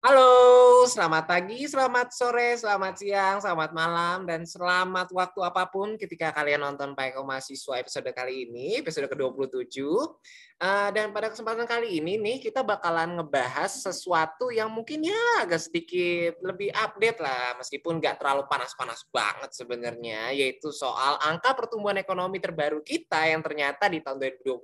Halo, selamat pagi, selamat sore, selamat siang, selamat malam, dan selamat waktu apapun ketika kalian nonton Paeko Mahasiswa episode kali ini, episode ke-27. Dan pada kesempatan kali ini nih, kita bakalan ngebahas sesuatu yang mungkin ya agak sedikit lebih update lah, meskipun nggak terlalu panas-panas banget sebenarnya, yaitu soal angka pertumbuhan ekonomi terbaru kita yang ternyata di tahun 2021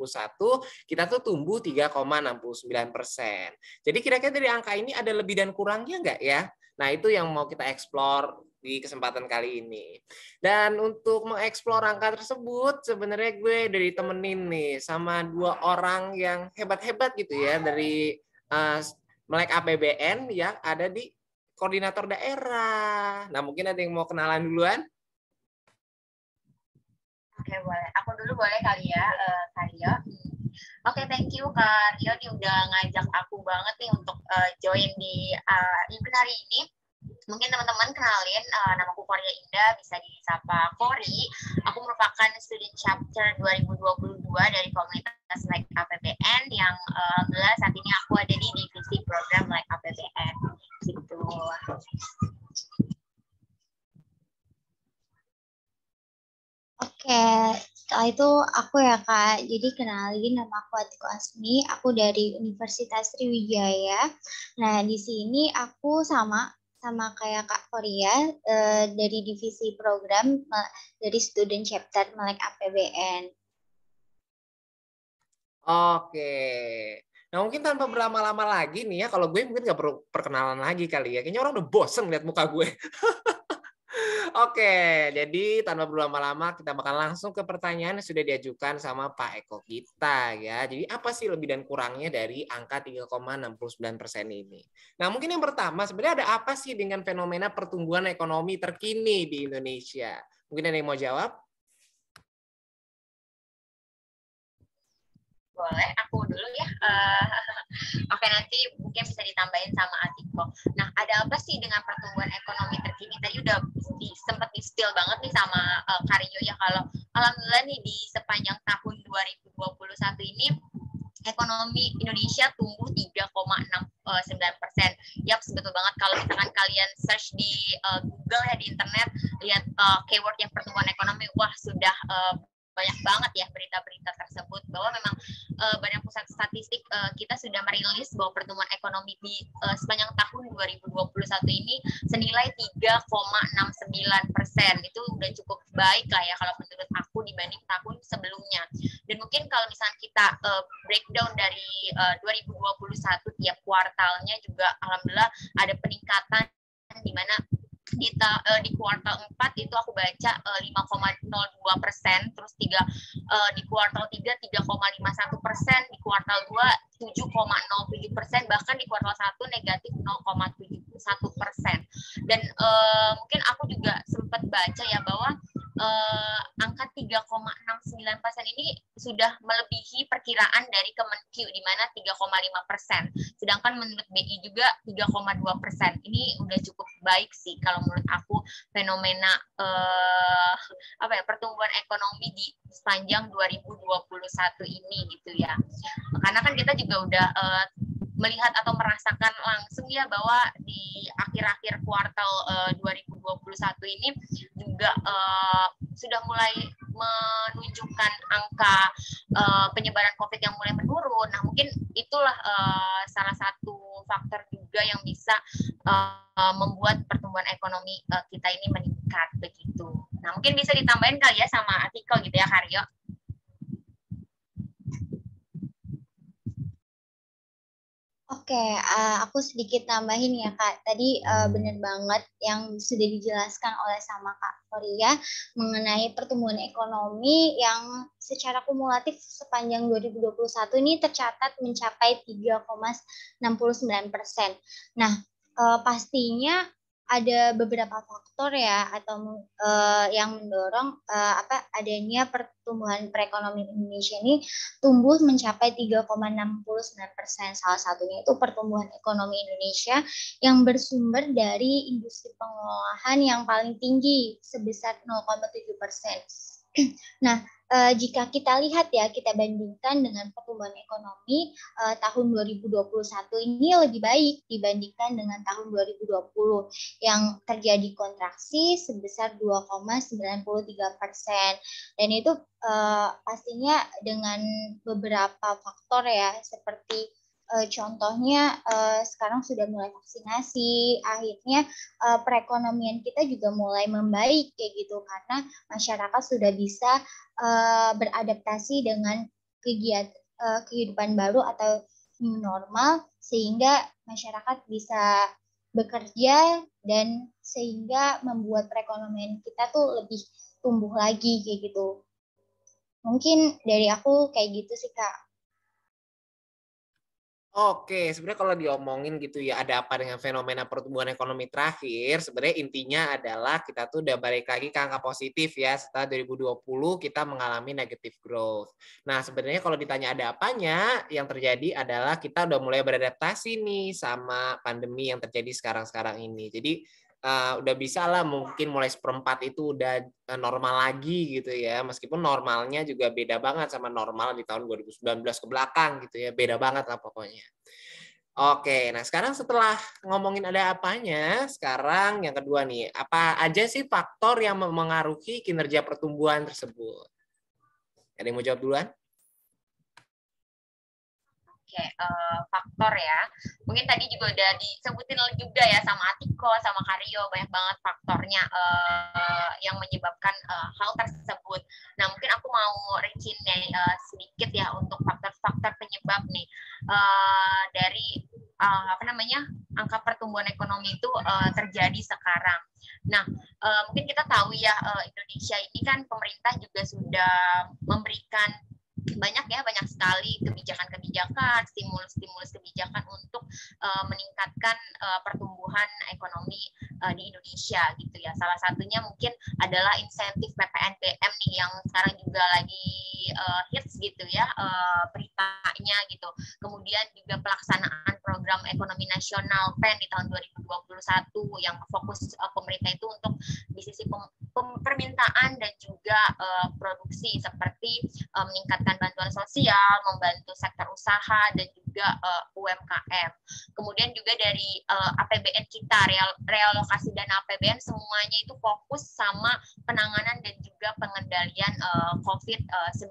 kita tuh tumbuh 3,69%. Jadi kira-kira dari angka ini ada lebih dan kurangnya nggak ya? Nah, itu yang mau kita eksplor di kesempatan kali ini. Dan untuk mengeksplor angka tersebut, sebenarnya gue udah ditemenin nih sama dua orang yang hebat-hebat gitu ya, dari Melek APBN yang ada di koordinator daerah. Nah, mungkin ada yang mau kenalan duluan? Oke, boleh. Aku dulu boleh kali ya, Karyo. Oke, thank you Kak Rio nih udah ngajak aku banget nih untuk join di event hari ini. Mungkin teman-teman kenalin, namaku Korea Indah, bisa disapa Kori. Aku merupakan student chapter 2022 dari komunitas Like APBN yang alhamdulillah saat ini aku ada di divisi program Like APBN. Gitu. Oke, setelah itu aku ya Kak. Jadi kenalin, nama aku Atiko Asmi, aku dari Universitas Sriwijaya. Nah, di sini aku sama kayak Kak Korea dari divisi program dari student chapter Melek APBN. Oke. Nah, mungkin tanpa berlama-lama lagi nih ya, kalau gue mungkin nggak perlu perkenalan lagi kali ya. Kayaknya orang udah bosen lihat muka gue. Oke, jadi tanpa berlama-lama kita bakal langsung ke pertanyaan yang sudah diajukan sama Pak Eko kita ya. Jadi apa sih lebih dan kurangnya dari angka 3,69% ini? Nah, mungkin yang pertama sebenarnya ada apa sih dengan fenomena pertumbuhan ekonomi terkini di Indonesia? Mungkin ada yang mau jawab? Boleh, aku dulu ya. Oke, nanti mungkin bisa ditambahin sama Atiko. Nah, ada apa sih dengan pertumbuhan ekonomi terkini? Tadi udah sempat di-spill banget nih sama Karyo ya, kalau alhamdulillah nih di sepanjang tahun 2021 ini ekonomi Indonesia tumbuh 3,69%. Yap, betul banget. Kalau misalkan kalian search di Google ya, di internet, lihat keyword yang pertumbuhan ekonomi, wah sudah banyak banget ya berita-berita tersebut bahwa memang Badan Pusat Statistik kita sudah merilis bahwa pertumbuhan ekonomi di sepanjang tahun 2021 ini senilai 3,69%. Itu udah cukup baik lah ya kalau menurut aku dibanding tahun sebelumnya. Dan mungkin kalau misalnya kita breakdown dari 2021 tiap kuartalnya juga alhamdulillah ada peningkatan di mana di kuartal 4 itu aku baca 5,02%, terus di kuartal 3 3,51%, di kuartal 2 7,07%, bahkan di kuartal 1 negatif 0,71%. Dan mungkin aku juga sempat baca ya bahwa angka 3,69% ini sudah melebihi perkiraan dari Kemenkyu di mana 3,5%. Sedangkan menurut BI juga 3,2%. Ini udah cukup baik sih kalau menurut aku fenomena pertumbuhan ekonomi di sepanjang 2021 ini gitu ya. Karena kan kita juga udah melihat atau merasakan langsung ya bahwa di akhir-akhir kuartal 2021 ini juga sudah mulai menunjukkan angka penyebaran COVID yang mulai menurun. Nah, mungkin itulah salah satu faktor juga yang bisa membuat pertumbuhan ekonomi kita ini meningkat begitu. Nah, mungkin bisa ditambahin kali ya sama artikel gitu ya, Karyo. Oke, aku sedikit nambahin ya Kak. Tadi benar banget yang sudah dijelaskan oleh sama Kak Korea mengenai pertumbuhan ekonomi yang secara kumulatif sepanjang 2021 ini tercatat mencapai 3,69%. Nah, pastinya ada beberapa faktor ya atau yang mendorong adanya pertumbuhan perekonomian Indonesia ini tumbuh mencapai 3,69%. Salah satunya itu pertumbuhan ekonomi Indonesia yang bersumber dari industri pengolahan yang paling tinggi sebesar 0,7%. Nah, jika kita lihat ya, kita bandingkan dengan pertumbuhan ekonomi tahun 2021 ini lebih baik dibandingkan dengan tahun 2020 yang terjadi kontraksi sebesar 2,93%. Dan itu pastinya dengan beberapa faktor ya, seperti contohnya sekarang sudah mulai vaksinasi, akhirnya perekonomian kita juga mulai membaik kayak gitu karena masyarakat sudah bisa beradaptasi dengan kehidupan baru atau new normal sehingga masyarakat bisa bekerja dan sehingga membuat perekonomian kita tuh lebih tumbuh lagi kayak gitu. Mungkin dari aku kayak gitu sih Kak. Oke, sebenarnya kalau diomongin gitu ya, ada apa dengan fenomena pertumbuhan ekonomi terakhir, sebenarnya intinya adalah kita tuh udah balik lagi ke angka positif ya, setelah 2020 kita mengalami negative growth. Nah, sebenarnya kalau ditanya ada apanya, yang terjadi adalah kita udah mulai beradaptasi nih sama pandemi yang terjadi sekarang-sekarang ini. Jadi, udah bisa lah mungkin mulai seperempat itu udah normal lagi gitu ya, meskipun normalnya juga beda banget sama normal di tahun 2019 ke belakang gitu ya, beda banget lah pokoknya. Oke, nah sekarang setelah ngomongin ada apanya, sekarang yang kedua nih, apa aja sih faktor yang memengaruhi kinerja pertumbuhan tersebut? Ada yang mau jawab duluan? Oke, faktor ya. Mungkin tadi juga udah disebutin juga ya sama Atiko, sama Karyo, banyak banget faktornya yang menyebabkan hal tersebut. Nah, mungkin aku mau rincin sedikit ya untuk faktor-faktor penyebab nih dari apa namanya angka pertumbuhan ekonomi itu terjadi sekarang. Nah, mungkin kita tahu ya Indonesia ini kan pemerintah juga sudah memberikan banyak sekali kebijakan-kebijakan, stimulus kebijakan untuk meningkatkan pertumbuhan ekonomi di Indonesia gitu ya. Salah satunya mungkin adalah insentif PPNBM nih yang sekarang juga lagi hits gitu ya beritanya gitu. Kemudian juga pelaksanaan program ekonomi nasional PEN di tahun 2021 yang fokus pemerintah itu untuk di sisi permintaan dan juga produksi seperti meningkatkan bantuan sosial, membantu sektor usaha dan juga UMKM. Kemudian juga dari APBN kita, realokasi dana APBN semuanya itu fokus sama penanganan dan juga pengendalian COVID-19.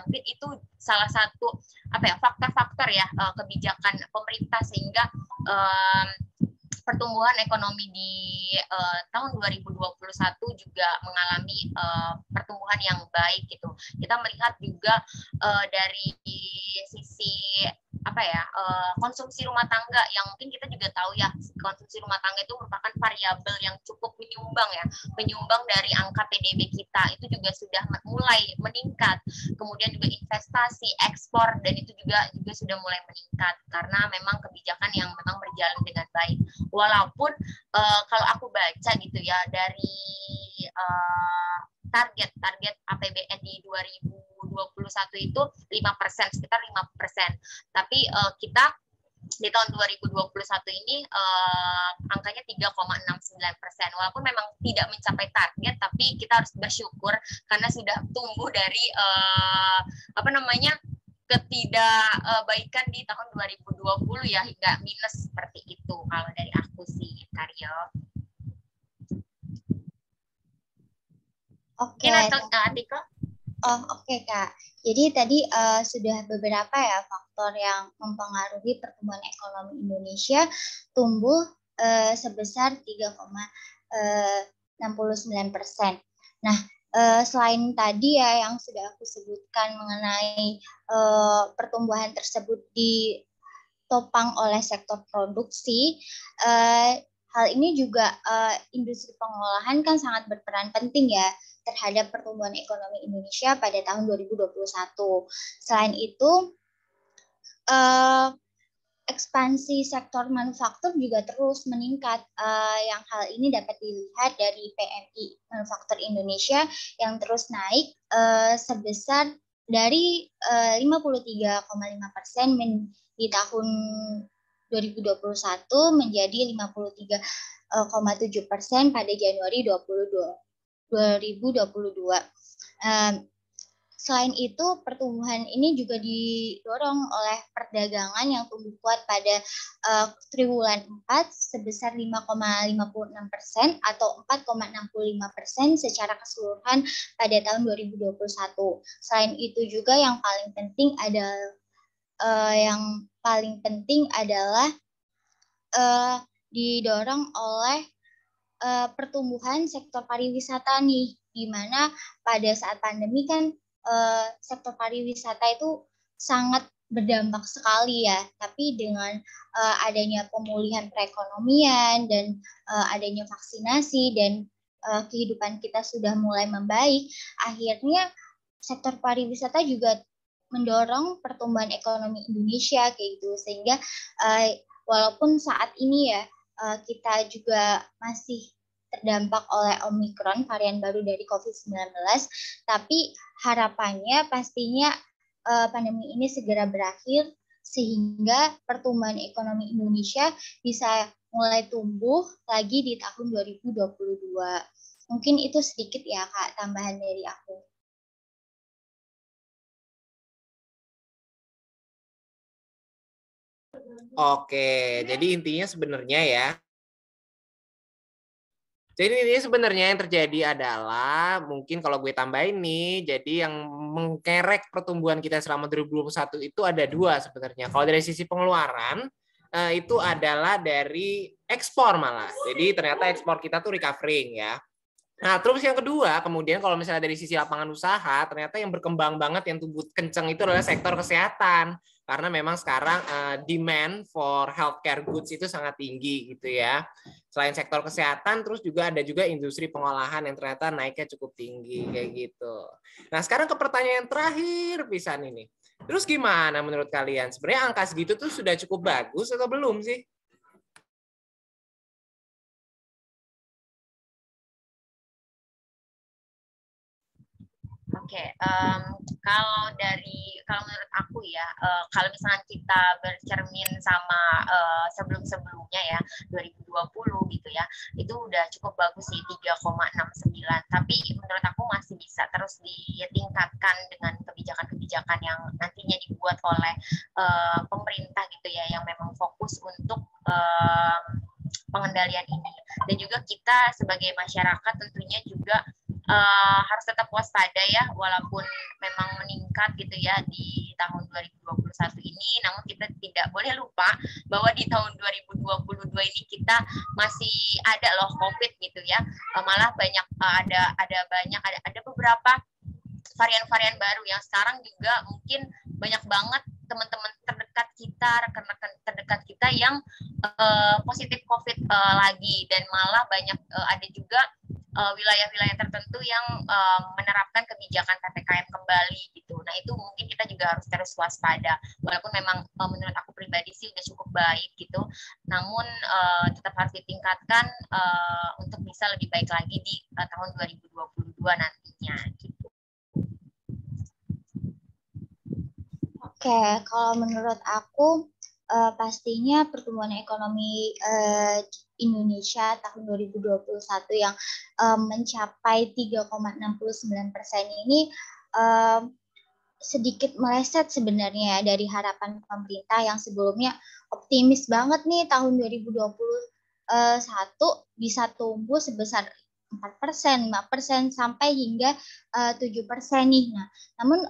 Mungkin itu salah satu faktor-faktor ya kebijakan pemerintah sehingga pertumbuhan ekonomi di tahun 2021 juga mengalami pertumbuhan yang baik gitu. Kita melihat juga dari sisi konsumsi rumah tangga yang mungkin kita juga tahu ya, konsumsi rumah tangga itu merupakan variabel yang cukup menyumbang dari angka PDB kita itu juga sudah mulai meningkat. Kemudian juga investasi, ekspor dan itu juga sudah mulai meningkat karena memang kebijakan yang memang berjalan dengan baik. Walaupun kalau aku baca gitu ya dari target APBN di 2021 itu 5%, sekitar 5%. Tapi kita di tahun 2021 ini angkanya 3,69%. Walaupun memang tidak mencapai target, tapi kita harus bersyukur karena sudah tumbuh dari ketidakbaikan di tahun 2020 ya hingga minus seperti itu kalau dari aku sih, Karyo. Oke. Atiko? Oke, Kak. Jadi tadi sudah beberapa ya faktor yang mempengaruhi pertumbuhan ekonomi Indonesia tumbuh sebesar 3,69%. Nah, selain tadi ya yang sudah aku sebutkan mengenai pertumbuhan tersebut ditopang oleh sektor produksi, hal ini juga industri pengolahan kan sangat berperan penting ya terhadap pertumbuhan ekonomi Indonesia pada tahun 2021. Selain itu, ekspansi sektor manufaktur juga terus meningkat. Yang hal ini dapat dilihat dari PMI Manufaktur Indonesia yang terus naik sebesar dari 53,5% di tahun 2021 menjadi 53,7% pada Januari 2022. Selain itu, pertumbuhan ini juga didorong oleh perdagangan yang tumbuh kuat pada triwulan 4 sebesar 5,56% atau 4,65% secara keseluruhan pada tahun 2021. Selain itu juga yang paling penting adalah didorong oleh pertumbuhan sektor pariwisata nih, di mana pada saat pandemi kan sektor pariwisata itu sangat berdampak sekali ya. Tapi dengan adanya pemulihan perekonomian dan adanya vaksinasi dan kehidupan kita sudah mulai membaik, akhirnya sektor pariwisata juga mendorong pertumbuhan ekonomi Indonesia kayak gitu. Sehingga walaupun saat ini ya kita juga masih terdampak oleh Omikron, varian baru dari COVID-19, tapi harapannya pastinya pandemi ini segera berakhir sehingga pertumbuhan ekonomi Indonesia bisa mulai tumbuh lagi di tahun 2022. Mungkin itu sedikit ya Kak tambahan dari aku. Oke, jadi intinya sebenarnya ya. Jadi ini sebenarnya yang terjadi adalah mungkin kalau gue tambahin nih, jadi yang mengkerek pertumbuhan kita selama 2021 itu ada dua sebenarnya. Kalau dari sisi pengeluaran itu adalah dari ekspor malah. Jadi ternyata ekspor kita tuh recovering ya. Nah, terus yang kedua, kemudian kalau misalnya dari sisi lapangan usaha, ternyata yang berkembang banget, yang tumbuh kenceng itu adalah sektor kesehatan. Karena memang sekarang demand for healthcare goods itu sangat tinggi gitu ya. Selain sektor kesehatan, terus juga ada juga industri pengolahan yang ternyata naiknya cukup tinggi kayak gitu. Nah, sekarang ke pertanyaan terakhir pisan ini. Terus gimana menurut kalian? Sebenarnya angka segitu tuh sudah cukup bagus atau belum sih? Oke, kalau menurut aku ya, kalau misalnya kita bercermin sama sebelum-sebelumnya ya 2020 gitu ya, itu udah cukup bagus sih 3,69. Tapi menurut aku masih bisa terus ditingkatkan dengan kebijakan-kebijakan yang nantinya dibuat oleh pemerintah gitu ya, yang memang fokus untuk pengendalian ini. Dan juga kita sebagai masyarakat tentunya juga harus tetap waspada ya, walaupun memang meningkat gitu ya di tahun 2021 ini, namun kita tidak boleh lupa bahwa di tahun 2022 ini kita masih ada loh COVID gitu ya, malah banyak ada beberapa varian-varian baru yang sekarang juga mungkin banyak banget teman-teman terdekat kita, rekan-rekan terdekat kita yang positif COVID lagi, dan malah banyak ada juga wilayah-wilayah tertentu yang menerapkan kebijakan PPKM kembali gitu. Nah itu mungkin kita juga harus terus waspada. Walaupun memang menurut aku pribadi sih udah cukup baik gitu, namun tetap harus ditingkatkan untuk bisa lebih baik lagi di tahun 2022 nantinya gitu. Oke, kalau menurut aku pastinya pertumbuhan ekonomi Indonesia tahun 2021 yang mencapai 3,69% ini sedikit meleset sebenarnya dari harapan pemerintah yang sebelumnya optimis banget nih tahun 2021 bisa tumbuh sebesar 4%, 5% sampai hingga 7% nih. Nah, namun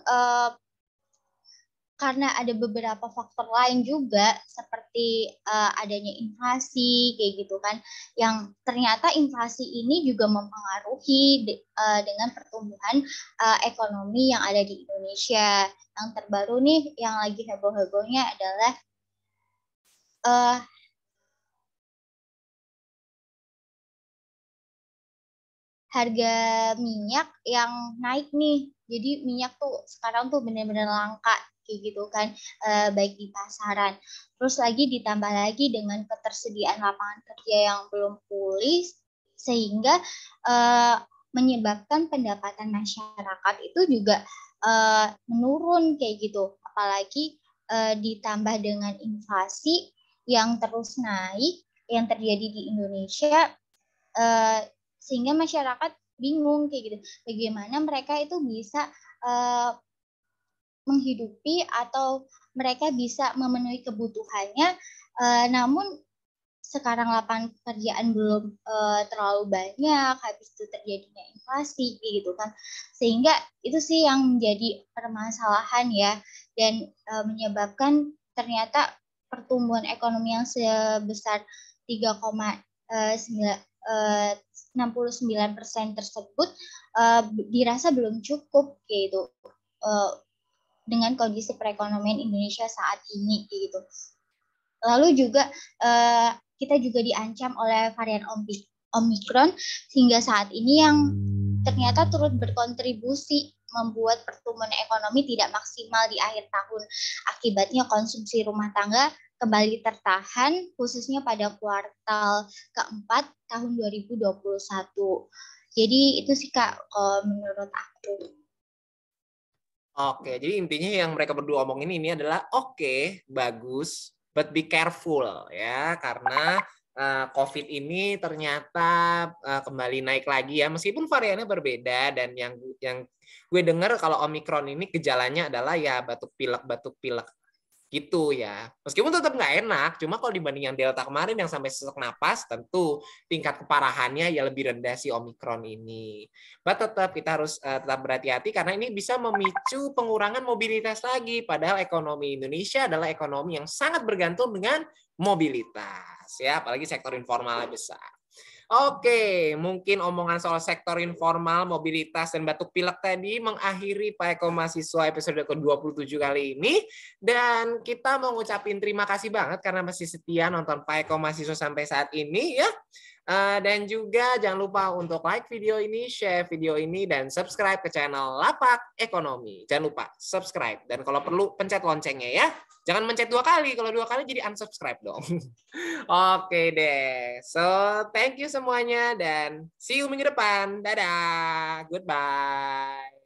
karena ada beberapa faktor lain juga seperti adanya inflasi kayak gitu kan, yang ternyata inflasi ini juga mempengaruhi dengan pertumbuhan ekonomi yang ada di Indonesia. Yang terbaru nih yang lagi heboh-hebohnya adalah harga minyak yang naik nih. Jadi minyak tuh sekarang tuh benar-benar langka kayak gitu kan, baik di pasaran. Terus lagi ditambah lagi dengan ketersediaan lapangan kerja yang belum pulih, sehingga menyebabkan pendapatan masyarakat itu juga menurun kayak gitu. Apalagi ditambah dengan inflasi yang terus naik yang terjadi di Indonesia, sehingga masyarakat bingung kayak gitu. Bagaimana mereka itu bisa menghidupi atau mereka bisa memenuhi kebutuhannya. Namun sekarang lapangan pekerjaan belum terlalu banyak, habis itu terjadinya inflasi gitu kan, sehingga itu sih yang menjadi permasalahan ya, dan menyebabkan ternyata pertumbuhan ekonomi yang sebesar 3,69% tersebut dirasa belum cukup gitu dengan kondisi perekonomian Indonesia saat ini gitu. Lalu juga kita juga diancam oleh varian Omikron sehingga saat ini yang ternyata turut berkontribusi membuat pertumbuhan ekonomi tidak maksimal di akhir tahun. Akibatnya konsumsi rumah tangga kembali tertahan khususnya pada kuartal keempat tahun 2021. Jadi itu sih Kak menurut aku. Oke, jadi intinya yang mereka berdua omongin ini adalah oke, bagus, but be careful ya, karena COVID ini ternyata kembali naik lagi ya, meskipun variannya berbeda, dan yang gue dengar kalau Omikron ini gejalanya adalah ya batuk pilek gitu ya. Meskipun tetap nggak enak, cuma kalau dibanding yang Delta kemarin yang sampai sesak napas, tentu tingkat keparahannya ya lebih rendah si Omikron ini. But tetap kita harus tetap berhati-hati karena ini bisa memicu pengurangan mobilitas lagi. Padahal ekonomi Indonesia adalah ekonomi yang sangat bergantung dengan mobilitas ya, apalagi sektor informalnya besar. Oke, mungkin omongan soal sektor informal, mobilitas, dan batuk pilek tadi mengakhiri Pak Eko Mahasiswa episode ke-27 kali ini. Dan kita mau ngucapin terima kasih banget karena masih setia nonton Pak Eko Mahasiswa sampai saat ini ya. Dan juga jangan lupa untuk like video ini, share video ini, dan subscribe ke channel Lapak Ekonomi. Jangan lupa subscribe. Dan kalau perlu pencet loncengnya ya. Jangan mencet 2 kali, kalau 2 kali jadi unsubscribe dong. Oke deh. So, thank you semuanya dan see you minggu depan. Dadah. Goodbye.